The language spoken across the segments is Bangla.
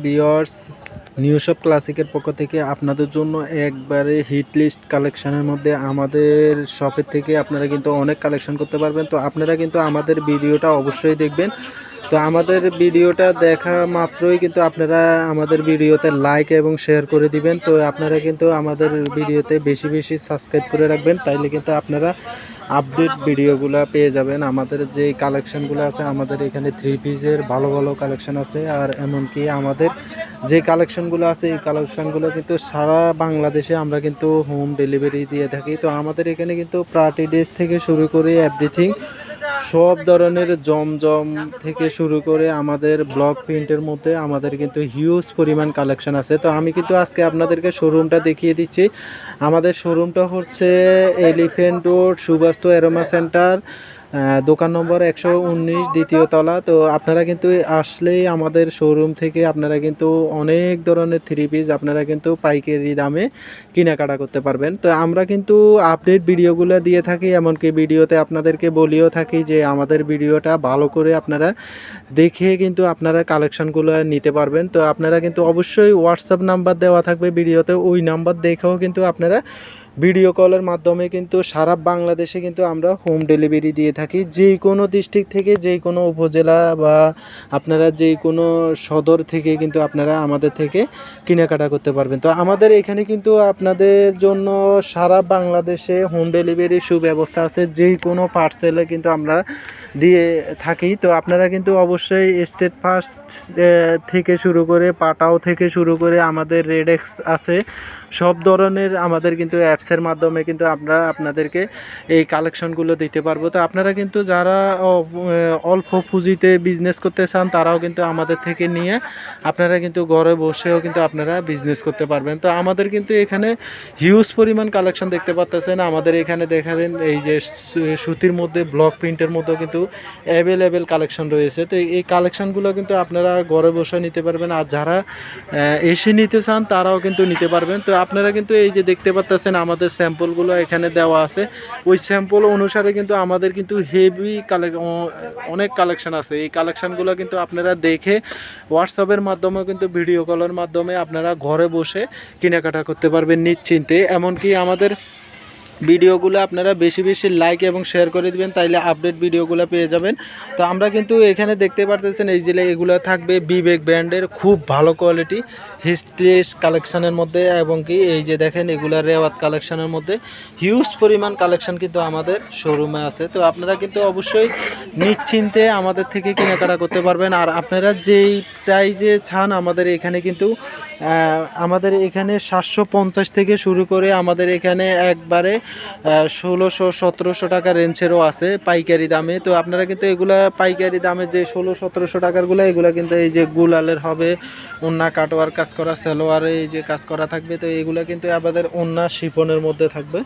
ভিউয়ার্স, নিউ শপ ক্লাসিকের পক্ষ থেকে আপনাদের জন্য একবারে হিট লিস্ট কালেকশনের মধ্যে আমাদের শপের থেকে আপনারা কিন্তু অনেক কালেকশন করতে পারবেন। তো আপনারা কিন্তু আমাদের ভিডিওটা অবশ্যই দেখবেন। তো আমাদের ভিডিওটা দেখা মাত্রই কিন্তু আপনারা আমাদের ভিডিওতে লাইক এবং শেয়ার করে দিবেন। তো আপনারা কিন্তু আমাদের ভিডিওতে বেশি বেশি সাবস্ক্রাইব করে রাখবেন, তাইলে কিন্তু আপনারা আপডেট ভিডিওগুলো পেয়ে যাবেন। আমাদের যে কালেকশানগুলো আছে, আমাদের এখানে থ্রি পিসের ভালো ভালো কালেকশান আছে। আর এমনকি আমাদের যে কালেকশানগুলো আছে, এই কালেকশানগুলো কিন্তু সারা বাংলাদেশে আমরা কিন্তু হোম ডেলিভারি দিয়ে থাকি। তো আমাদের এখানে কিন্তু পার্টি ড্রেস থেকে শুরু করে এভরিথিং, সব ধরনের জমজম থেকে শুরু করে আমাদের ব্লক প্রিন্টের মধ্যে আমাদের কিন্তু হিউজ পরিমাণ কালেকশন আছে। তো আমি কিন্তু আজকে আপনাদেরকে শোরুমটা দেখিয়ে দিচ্ছি। আমাদের শোরুমটা হচ্ছে elephant road Suvastu aroma centre, দোকান নম্বর 119, দ্বিতীয় তলা। তো আপনারা কিন্তু আসলেই আমাদের শোরুম থেকে আপনারা কিন্তু অনেক ধরনের থ্রি পিস আপনারা কিন্তু পাইকারি দামে কেনাকাটা করতে পারবেন। তো আমরা কিন্তু আপডেট ভিডিওগুলো দিয়ে থাকি, এমনকি ভিডিওতে আপনাদেরকে বলিও থাকি যে আমাদের ভিডিওটা ভালো করে আপনারা দেখে কিন্তু আপনারা কালেকশানগুলো নিতে পারবেন। তো আপনারা কিন্তু অবশ্যই হোয়াটসঅ্যাপ নাম্বার দেওয়া থাকবে ভিডিওতে, ওই নাম্বার দেখেও কিন্তু আপনারা ভিডিও কলের মাধ্যমে কিন্তু সারা বাংলাদেশে কিন্তু আমরা হোম ডেলিভারি দিয়ে থাকি। যে কোনো ডিস্ট্রিক্ট থেকে, যে কোনো উপজেলা বা আপনারা যে কোনো সদর থেকে কিন্তু আপনারা আমাদের থেকে কেনাকাটা করতে পারবেন। তো আমাদের এখানে কিন্তু আপনাদের জন্য সারা বাংলাদেশে হোম ডেলিভারির সুব্যবস্থা আছে। যে কোনো পার্সেলে কিন্তু আমরা দিয়ে থাকি। তো আপনারা কিন্তু অবশ্যই স্টেট ফার্স্ট থেকে শুরু করে পাটাও থেকে শুরু করে আমাদের রেডেক্স আছে, সব ধরনের আমাদের কিন্তু অ্যাপসের মাধ্যমে কিন্তু আমরা আপনাদেরকে এই কালেকশনগুলো দিতে পারবো। তো আপনারা কিন্তু যারা অল্প পুঁজিতে বিজনেস করতে চান, তারাও কিন্তু আমাদের থেকে নিয়ে আপনারা কিন্তু ঘরে বসেও কিন্তু আপনারা বিজনেস করতে পারবেন। তো আমাদের কিন্তু এখানে হিউজ পরিমাণ কালেকশন দেখতে পাচ্ছেন। আমাদের এখানে দেখা দেন এই যে সুতির মধ্যে ব্লক প্রিন্টের মধ্যেও কিন্তু অ্যাভেলেবেল কালেকশন রয়েছে। তো এই কালেকশনগুলো কিন্তু আপনারা ঘরে বসে নিতে পারবেন, আর যারা এসে নিতে চান তারাও কিন্তু নিতে পারবেন। তো আপনারা কিন্তু এই যে দেখতে পাচ্ছেন আমাদের স্যাম্পলগুলো এখানে দেওয়া আছে, ওই স্যাম্পল অনুসারে কিন্তু আমাদের কিন্তু হেভি অনেক কালেকশন আছে। এই কালেকশানগুলো কিন্তু আপনারা দেখে হোয়াটসঅ্যাপের মাধ্যমে কিন্তু ভিডিও কলের মাধ্যমে আপনারা ঘরে বসে কেনাকাটা করতে পারবেন নিশ্চিন্তে। এমনকি আমাদের ভিডিওগুলো আপনারা বেশি বেশি লাইক এবং শেয়ার করে দিবেন, তাইলে আপডেট ভিডিওগুলো পেয়ে যাবেন। তো আমরা কিন্তু এখানে দেখতে পারতেছেন এই যে এগুলো থাকবে বিবেক ব্র্যান্ডের খুব ভালো কোয়ালিটি হিস্ট্রিস কালেকশানের মধ্যে, এবং কি এই যে দেখেন এগুলো রেওয়াত কালেকশানের মধ্যে হিউজ পরিমাণ কালেকশান কিন্তু আমাদের শোরুমে আছে। তো আপনারা কিন্তু অবশ্যই নিশ্চিন্তে আমাদের থেকে কেনাকাটা করতে পারবেন। আর আপনারা যেই প্রাইজে চান আমাদের এখানে কিন্তু আমাদের এখানে 750 থেকে শুরু করে আমাদের এখানে একবারে 1600-1700 টাকা রেঞ্জেরও আছে পাইকারি দামে। তো আপনারা কিন্তু এগুলা পাইকারি দামে যে 1600-1700 টাকারগুলো, এগুলো কিন্তু এই যে গুলালের হবে, ওন্না কাটোয়ার কাজ করা, সালোয়ার এই যে কাজ করা থাকবে। তো এগুলো কিন্তু আমাদের ওন্না শিফনের মধ্যে থাকবে,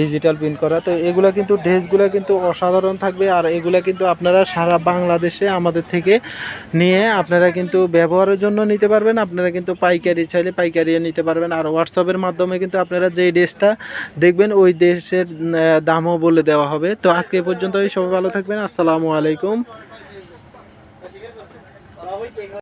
ডিজিটাল প্রিন্ট করা। তো এগুলো কিন্তু ড্রেসগুলো কিন্তু অসাধারণ থাকবে। আর এগুলো কিন্তু আপনারা সারা বাংলাদেশে আমাদের থেকে নিয়ে আপনারা কিন্তু ব্যবহারের জন্য নিতে পারবেন। আপনারা কিন্তু পাইকারি চাইলে পাইকারি নিতে পারবেন। আর হোয়াটসঅ্যাপের মাধ্যমে কিন্তু আপনারা যেই ড্রেসটা দেখবেন ওই দেশের দামও বলে দেওয়া হবে। তো আজকে এই পর্যন্তই, সবাই ভালো থাকবেন। আসসালামু আলাইকুম।